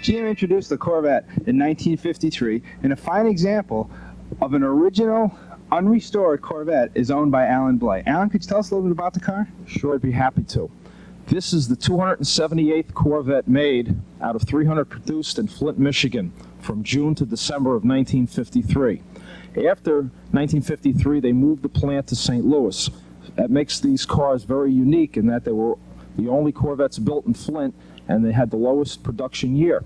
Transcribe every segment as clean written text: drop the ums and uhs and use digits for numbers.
GM introduced the Corvette in 1953, and a fine example of an original, unrestored Corvette is owned by Alan Blay. Alan, could you tell us a little bit about the car? Sure, I'd be happy to. This is the 278th Corvette made out of 300 produced in Flint, Michigan from June to December of 1953. After 1953, they moved the plant to St. Louis. That makes these cars very unique in that they were the only Corvettes built in Flint, and they had the lowest production year.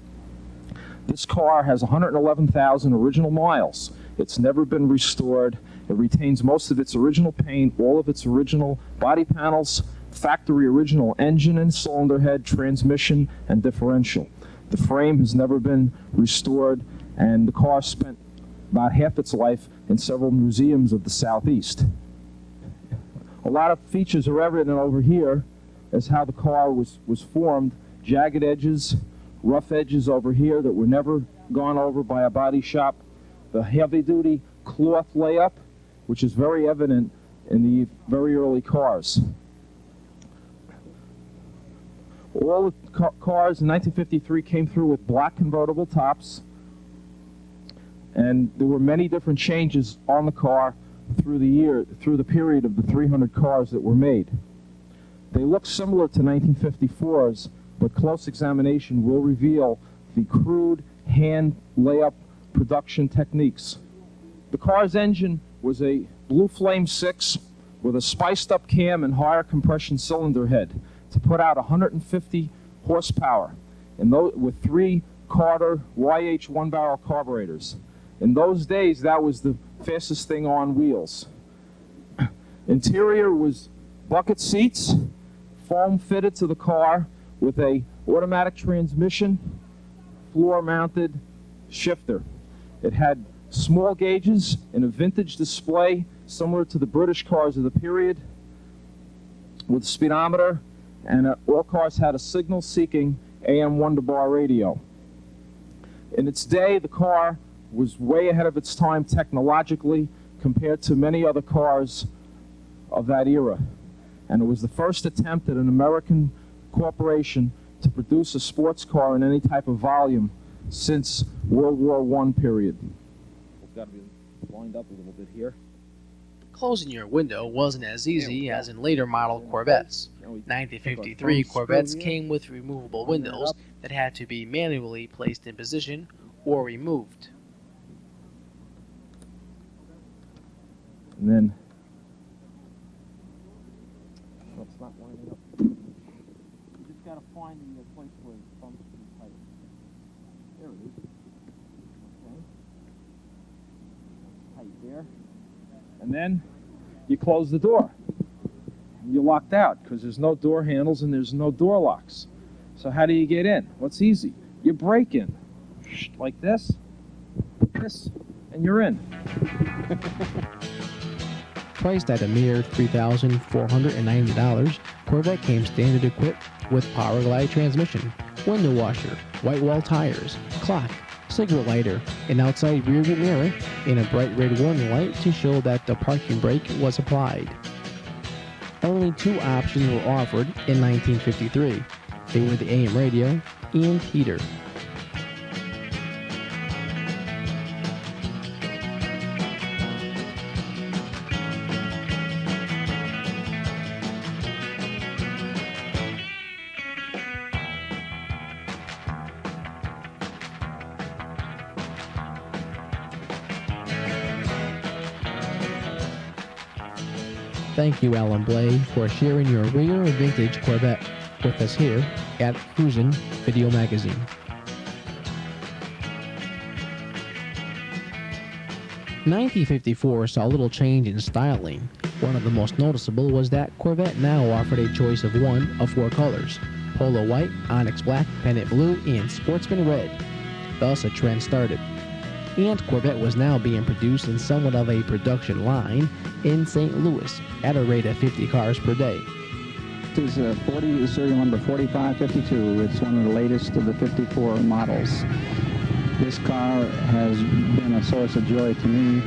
This car has 111,000 original miles. It's never been restored. It retains most of its original paint, all of its original body panels, factory original engine and cylinder head, transmission, and differential. The frame has never been restored, and the car spent about half its life in several museums of the Southeast. A lot of features are evident over here as how the car was formed. Jagged edges, rough edges over here that were never gone over by a body shop. The heavy-duty cloth layup, which is very evident in the very early cars. All the cars in 1953 came through with black convertible tops, and there were many different changes on the car through the period of the 300 cars that were made. They look similar to 1954's, but close examination will reveal the crude hand layup production techniques. The car's engine was a Blue Flame 6 with a spiced up cam and higher compression cylinder head to put out 150 horsepower with 3 Carter YH 1-barrel carburetors. In those days, that was the fastest thing on wheels. Interior was bucket seats, foam fitted to the car with a automatic transmission, floor-mounted shifter. It had small gauges and a vintage display similar to the British cars of the period with a speedometer, and all cars had a signal-seeking AM wonder-bar radio. In its day, the car was way ahead of its time technologically compared to many other cars of that era. And it was the first attempt at an American corporation to produce a sports car in any type of volume since World War I period. It's got to be lined up a little bit here. Closing your window wasn't as easy as in later model Corvettes. 1953 Corvettes came with removable windows that had to be manually placed in position or removed. And then, well, it's not lining up. You just got to find the place where the thumb's pretty tight. There it is. Okay. Tight there. And then you close the door. You're locked out because there's no door handles and there's no door locks. So how do you get in? Well, it's easy. You break in. Like this, and you're in. Priced at a mere $3,490, Corvette came standard equipped with power glide transmission, window washer, white wall tires, clock, cigarette lighter, an outside rearview mirror, and a bright red warning light to show that the parking brake was applied. Only 2 options were offered in 1953. They were the AM radio and heater. Thank you, Alan Blay, for sharing your rare vintage Corvette with us here at Cruisin' Video Magazine. (1954) saw a little change in styling. One of the most noticeable was that Corvette now offered a choice of one of 4 colors: Polo White, Onyx Black, Pennant Blue, and Sportsman Red. Thus a trend started. And Corvette was now being produced in somewhat of a production line in St. Louis at a rate of 50 cars per day. This is serial number 4552. It's one of the latest of the 54 models. This car has been a source of joy to me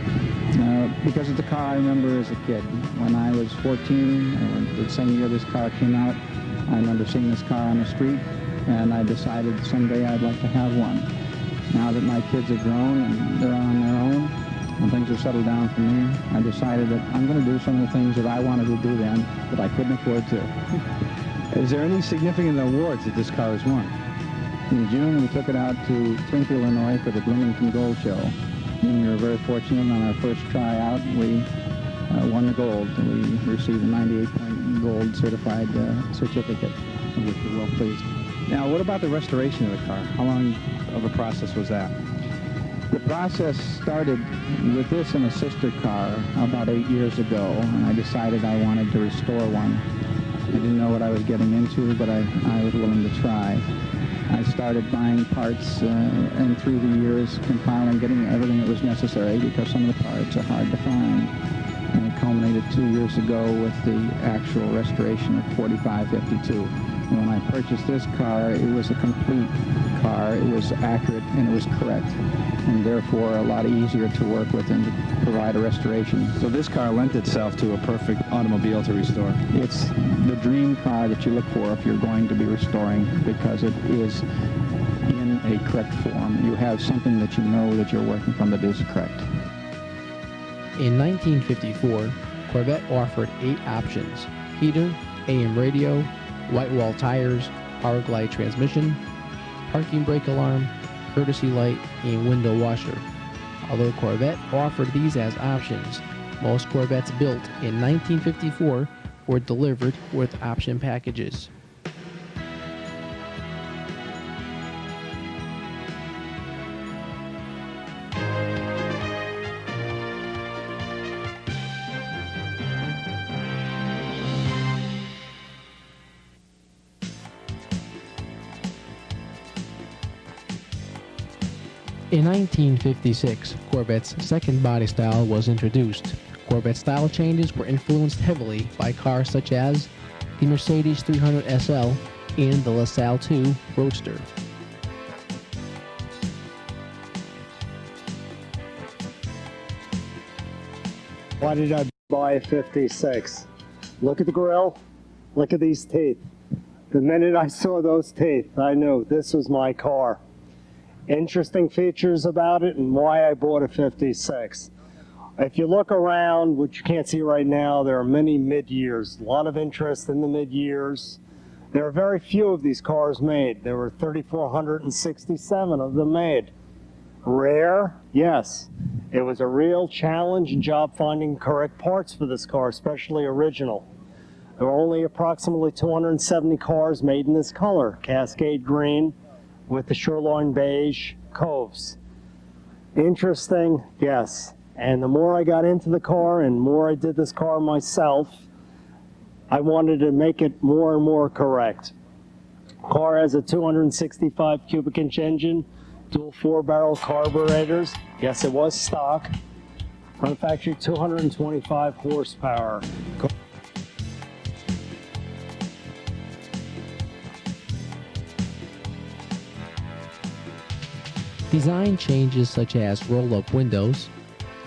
because it's a car I remember as a kid. When I was 14, the same year this car came out, I remember seeing this car on the street and I decided someday I'd like to have one. Now that my kids are grown and they're on their own, and things have settled down for me, I decided that I'm going to do some of the things that I wanted to do then, but I couldn't afford to. Is there any significant awards that this car has won? In June, we took it out to Springfield, Illinois for the Bloomington Gold Show. And we were very fortunate. On our first tryout, we won the gold. We received a 98-point gold certified certificate, of which we're well pleased. Now, what about the restoration of the car? How long of a process was that? The process started with this and a sister car about 8 years ago, and I decided I wanted to restore one. I didn't know what I was getting into, but I was willing to try. I started buying parts, and through the years compiling, getting everything that was necessary, because some of the parts are hard to find. And it culminated 2 years ago with the actual restoration of 4552. And when I purchased this car, it was a complete car. It was accurate and it was correct, and therefore a lot easier to work with and to provide a restoration. So this car lent itself to a perfect automobile to restore. It's the dream car that you look for if you're going to be restoring, because it is in a correct form. You have something that you know that you're working from that is correct. In 1954, Corvette offered 8 options: heater, AM radio, white wall tires, power glide transmission, parking brake alarm, courtesy light, and window washer. Although Corvette offered these as options, most Corvettes built in 1954 were delivered with option packages. In 1956, Corvette's second body style was introduced. Corvette style changes were influenced heavily by cars such as the Mercedes 300 SL and the LaSalle 2 Roadster. Why did I buy a 56? Look at the grill. Look at these teeth. The minute I saw those teeth, I knew this was my car. Interesting features about it and why I bought a 56. If you look around, which you can't see right now, there are many mid-years. A lot of interest in the mid-years. There are very few of these cars made. There were 3,467 of them made. Rare? Yes. It was a real challenge and job finding correct parts for this car, especially original. There were only approximately 270 cars made in this color, Cascade Green, with the Shoreline Beige coves. Interesting, yes. And the more I got into the car and more I did this car myself, I wanted to make it more and more correct. Car has a 265 cubic inch engine, dual 4-barrel carburetors. Yes, it was stock. From the factory, 225 horsepower. Design changes such as roll-up windows,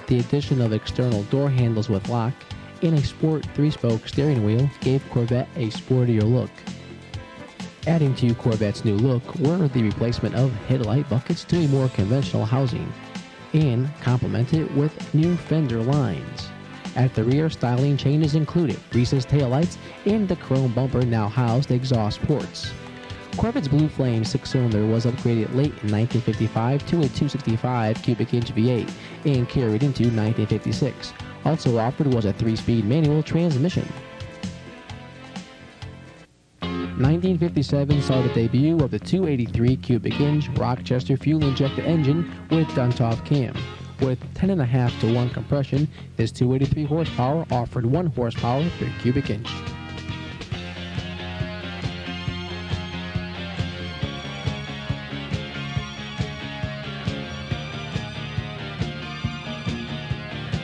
the addition of external door handles with lock, and a sport 3-spoke steering wheel gave Corvette a sportier look. Adding to Corvette's new look were the replacement of headlight buckets to a more conventional housing, and complemented with new fender lines. At the rear, styling changes included recessed taillights and the chrome bumper now housed exhaust ports. Corvette's Blue Flame 6-cylinder was upgraded late in 1955 to a 265 cubic inch V8 and carried into 1956. Also offered was a 3-speed manual transmission. 1957 saw the debut of the 283 cubic inch Rochester fuel-injected engine with Duntov cam. With 10.5 to 1 compression, this 283 horsepower offered 1 horsepower per cubic inch.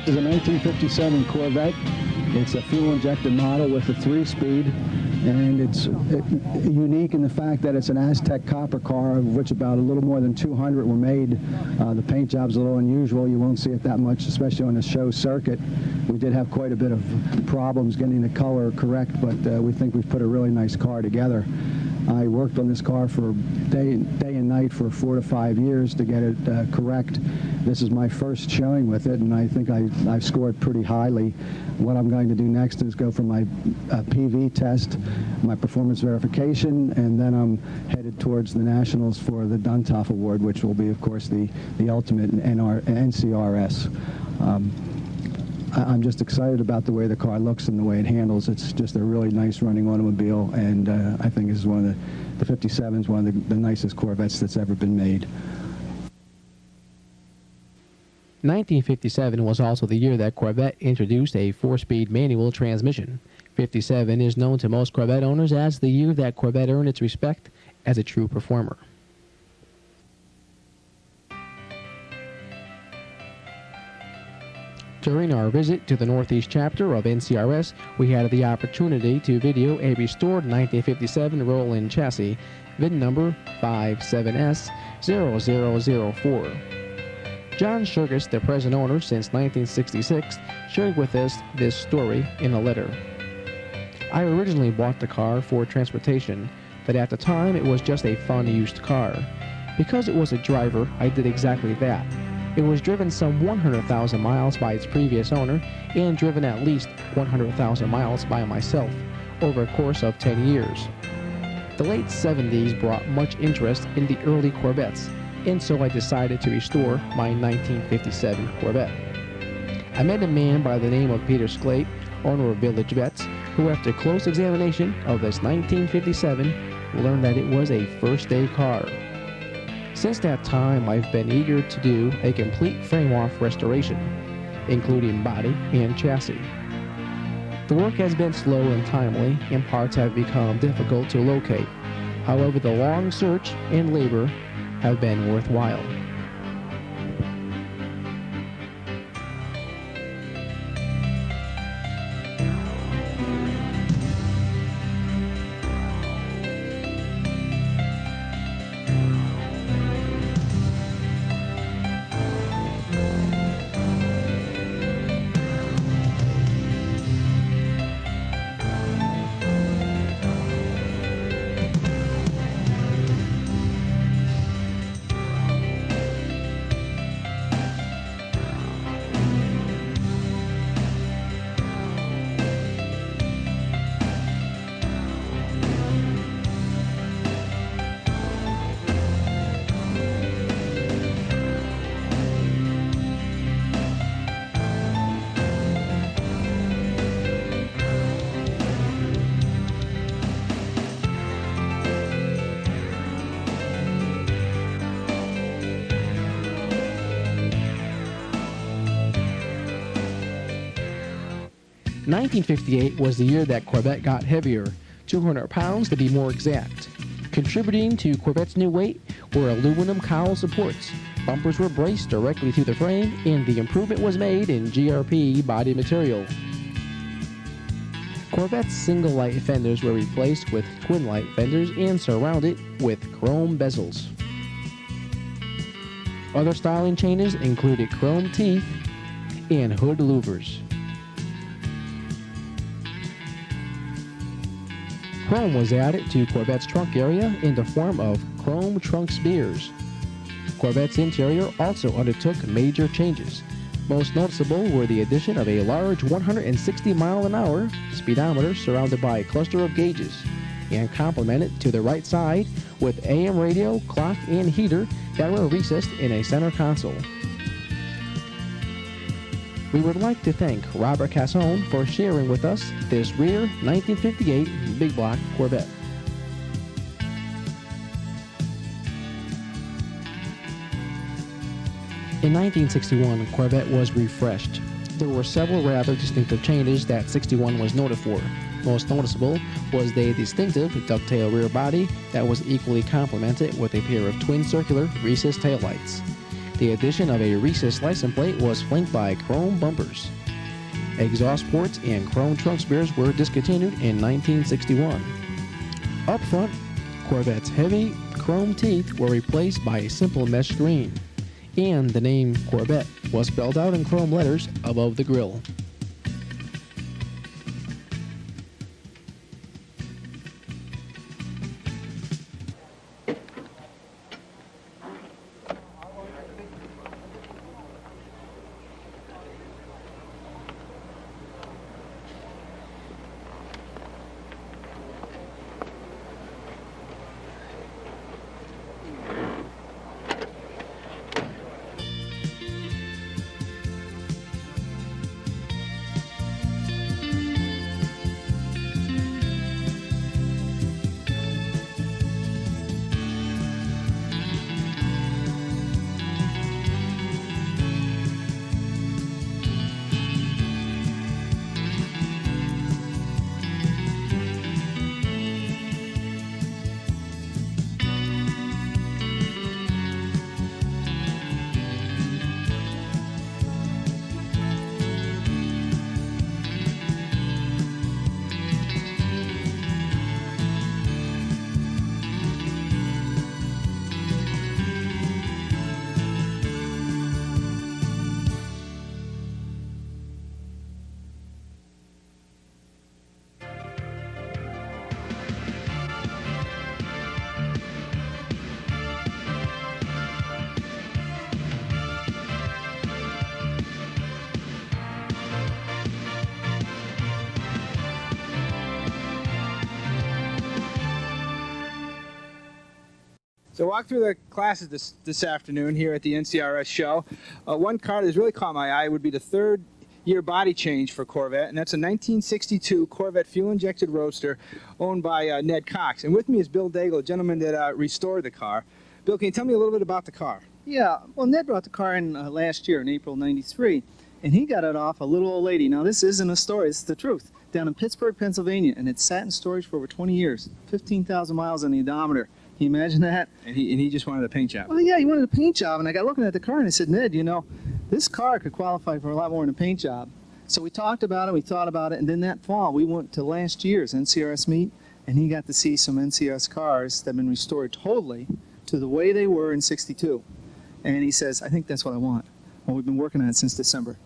This is a 1957 Corvette. It's a fuel-injected model with a 3-speed, and it's unique in the fact that it's an Aztec copper car, of which about a little more than 200 were made. The paint job's a little unusual. You won't see it that much, especially on the show circuit. We did have quite a bit of problems getting the color correct, but we think we've put a really nice car together. I worked on this car for day and night for 4 to 5 years to get it correct. This is my first showing with it, and I think I've scored pretty highly. What I'm going to do next is go for my PV test, my performance verification, and then I'm headed towards the Nationals for the Duntov Award, which will be, of course, the ultimate N.C.R.S. I'm just excited about the way the car looks and the way it handles. It's just a really nice running automobile, and I think this is one of the 57 is one of the nicest Corvettes that's ever been made. 1957 was also the year that Corvette introduced a 4-speed manual transmission. 57 is known to most Corvette owners as the year that Corvette earned its respect as a true performer. During our visit to the Northeast chapter of N.C.R.S, we had the opportunity to video a restored 1957 roll-in chassis, VIN number 57S0004. John Shurgis, the present owner since 1966, shared with us this story in a letter. I originally bought the car for transportation, but at the time it was just a fun used car. Because it was a driver, I did exactly that. It was driven some 100,000 miles by its previous owner and driven at least 100,000 miles by myself over a course of 10 years. The late 70s brought much interest in the early Corvettes, and so I decided to restore my 1957 Corvette. I met a man by the name of Peter Sclate, owner of Village Vets, who after close examination of this 1957 learned that it was a first-day car. Since that time, I've been eager to do a complete frame-off restoration, including body and chassis. The work has been slow and timely, and parts have become difficult to locate. However, the long search and labor have been worthwhile. (1958) was the year that Corvette got heavier, 200 pounds to be more exact. Contributing to Corvette's new weight were aluminum cowl supports. Bumpers were braced directly to the frame, and the improvement was made in GRP body material. Corvette's single light fenders were replaced with twin light fenders and surrounded with chrome bezels. Other styling changes included chrome teeth and hood louvers. Chrome was added to Corvette's trunk area in the form of chrome trunk spears. Corvette's interior also undertook major changes. Most noticeable were the addition of a large 160-mile-an-hour speedometer surrounded by a cluster of gauges, and complemented to the right side with AM radio, clock, and heater that were recessed in a center console. We would like to thank Robert Casson for sharing with us this rear 1958 big block Corvette. In 1961, Corvette was refreshed. There were several rather distinctive changes that 61 was noted for. Most noticeable was the distinctive ducktail rear body that was equally complemented with a pair of twin circular recessed taillights. The addition of a recessed license plate was flanked by chrome bumpers. Exhaust ports and chrome trunk spears were discontinued in 1961. Up front, Corvette's heavy chrome teeth were replaced by a simple mesh screen, and the name Corvette was spelled out in chrome letters above the grille. So walk through the classes this afternoon here at the N.C.R.S. show. One car that's really caught my eye would be the third year body change for Corvette, and that's a 1962 Corvette fuel-injected Roadster owned by Ned Cox. And with me is Bill Daigle, a gentleman that restored the car. Bill, can you tell me a little bit about the car? Yeah, well, Ned brought the car in last year in April '93, and he got it off a little old lady. Now, this isn't a story, it's the truth. Down in Pittsburgh, Pennsylvania, and it sat in storage for over 20 years, 15,000 miles on the odometer. Can you imagine that? And he just wanted a paint job. Well, yeah, he wanted a paint job, and I got looking at the car, and I said, Ned, you know, this car could qualify for a lot more than a paint job. So we talked about it, we thought about it, and then that fall, we went to last year's N.C.R.S. meet, and he got to see some N.C.R.S. cars that have been restored totally to the way they were in '62. And he says, I think that's what I want. Well, we've been working on it since December.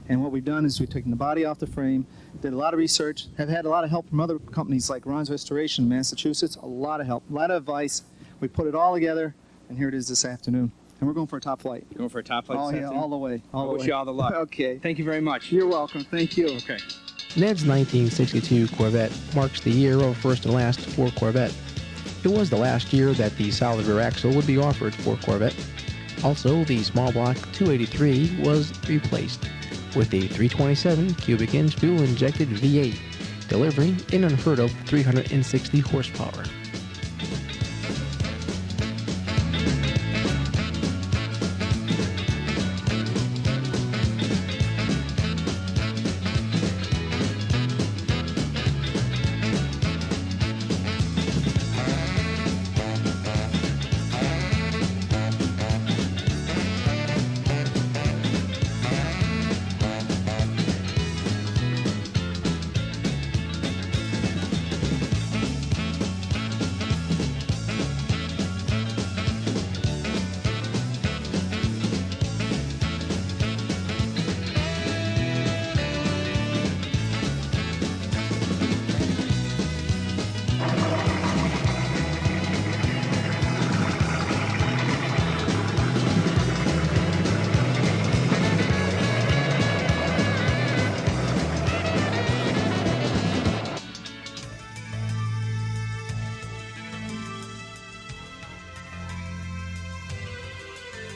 And what we've done is we've taken the body off the frame, did a lot of research, have had a lot of help from other companies like Ron's Restoration in Massachusetts, a lot of help, a lot of advice. We put it all together, and here it is this afternoon. And we're going for a top flight. Going for a top flight Oh, this yeah, afternoon? all the way. All I the wish way. you all the luck. Okay. Thank you very much. You're welcome. Thank you. Okay. Ned's 1962 Corvette marks the year of first and last for Corvette. It was the last year that the solid rear axle would be offered for Corvette. Also, the small block 283 was replaced with a 327 cubic inch fuel-injected V8, delivering an unheard of 360 horsepower.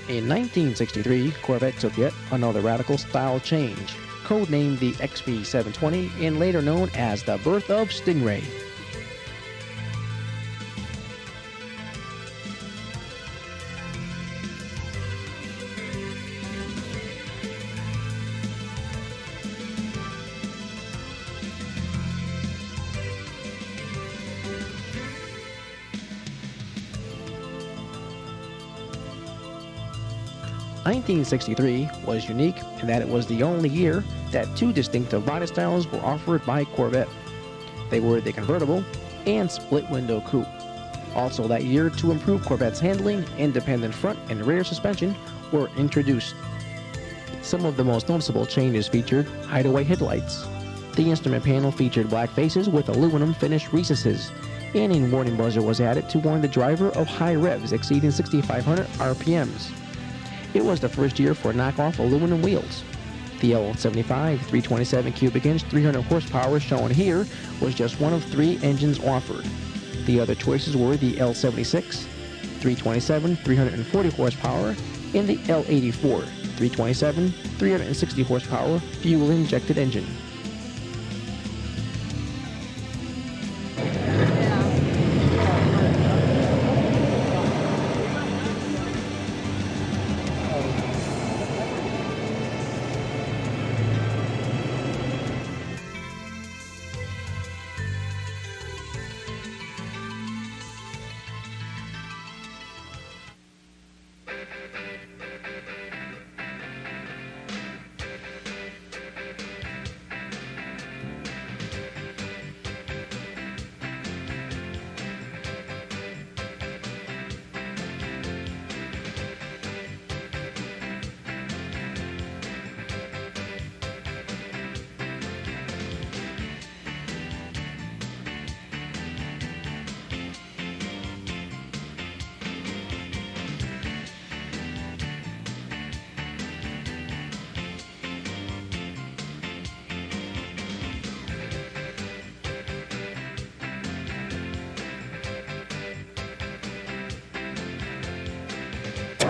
In 1963, Corvette took yet another radical style change, codenamed the XP720 and later known as the birth of Stingray. '63 was unique in that it was the only year that two distinctive body styles were offered by Corvette. They were the convertible and split window coupe. Also that year, to improve Corvette's handling, independent front and rear suspension were introduced. Some of the most noticeable changes featured hideaway headlights. The instrument panel featured black faces with aluminum finish recesses, and a warning buzzer was added to warn the driver of high revs exceeding 6,500 RPMs. It was the first year for knockoff aluminum wheels. The L75 327 cubic inch 300 horsepower shown here was just one of 3 engines offered. The other choices were the L76 327 340 horsepower and the L84 327 360 horsepower fuel injected engine.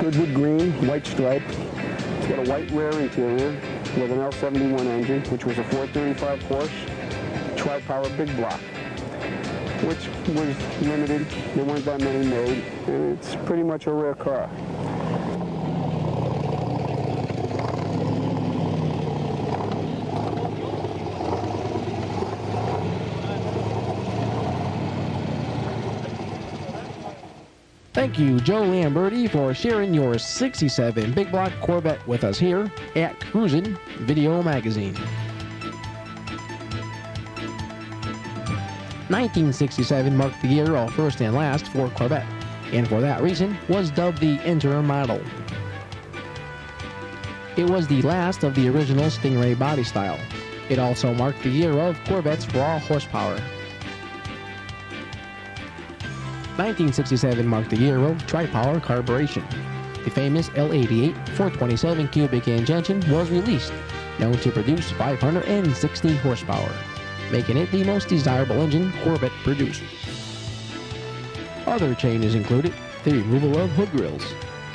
Goodwood green, white stripe. It's got a white rear interior with an L71 engine, which was a 435 horse tri-power big block, which was limited. There weren't that many made, and it's pretty much a rare car. Thank you, Joe Lamberti, for sharing your 67 Big Block Corvette with us here at Cruisin' Video Magazine. 1967 marked the year of first and last for Corvette, and for that reason was dubbed the interim model. It was the last of the original Stingray body style. It also marked the year of Corvette's raw horsepower. 1967 marked the year of tri-power carburation. The famous L88 427 cubic inch engine was released, known to produce 560 horsepower, making it the most desirable engine Corvette produced. Other changes included the removal of hood grills,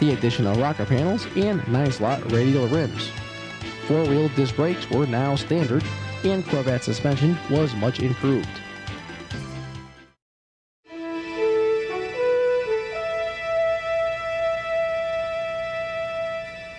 the addition of rocker panels, and 9-slot radial rims. 4-wheel disc brakes were now standard, and Corvette suspension was much improved.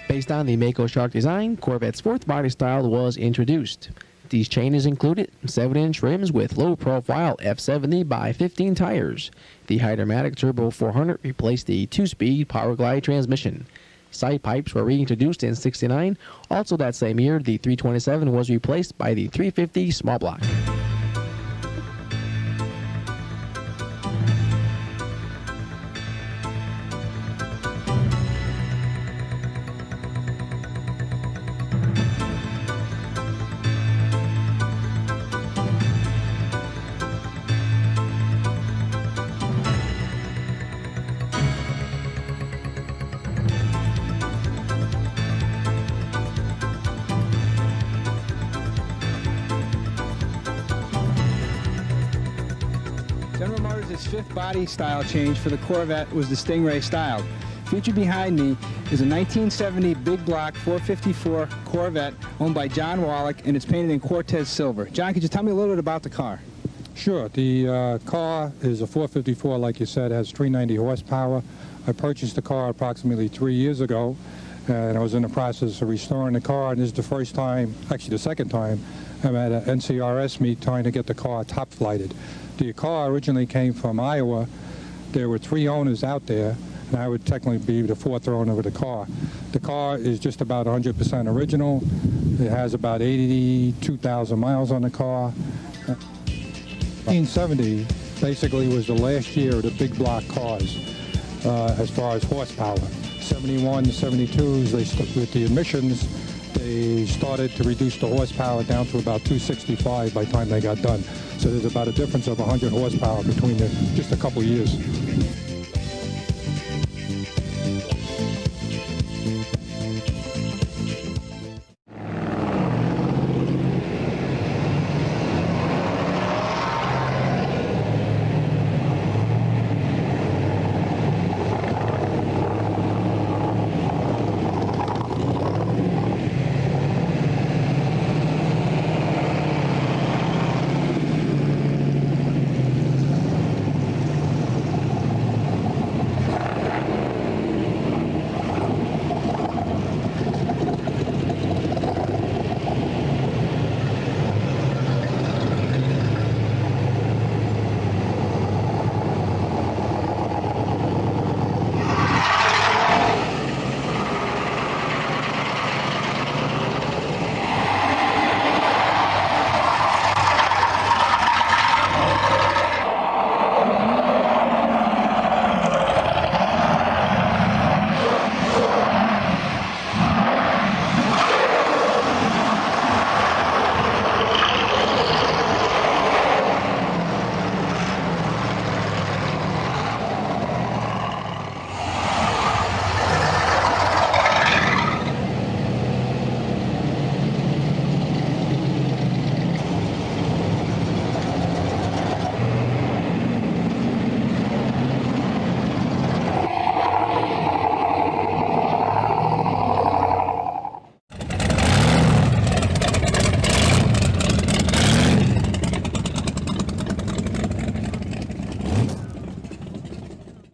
Based on the Mako Shark design, Corvette's fourth body style was introduced. These changes included 7-inch rims with low-profile F70 by 15 tires. The Hydramatic Turbo 400 replaced the 2-speed Power Glide transmission. Side pipes were reintroduced in '69. Also that same year, the 327 was replaced by the 350 small block. General Motors' fifth body style change for the Corvette was the Stingray style. Featured behind me is a 1970 big block 454 Corvette owned by John Wallach, and it's painted in Cortez silver. John, could you tell me a little bit about the car? Sure. The car is a 454, like you said, has 390 horsepower. I purchased the car approximately 3 years ago, and I was in the process of restoring the car, and this is the first time, actually the second time, I'm at an N.C.R.S. meet trying to get the car top flighted. The car originally came from Iowa. There were 3 owners out there, and I would technically be the 4th owner of the car. The car is just about 100% original. It has about 82,000 miles on the car. 1970 basically was the last year of the big block cars as far as horsepower. 71, 72s, with the emissions, they started to reduce the horsepower down to about 265 by the time they got done. So there's about a difference of 100 horsepower between just a couple years.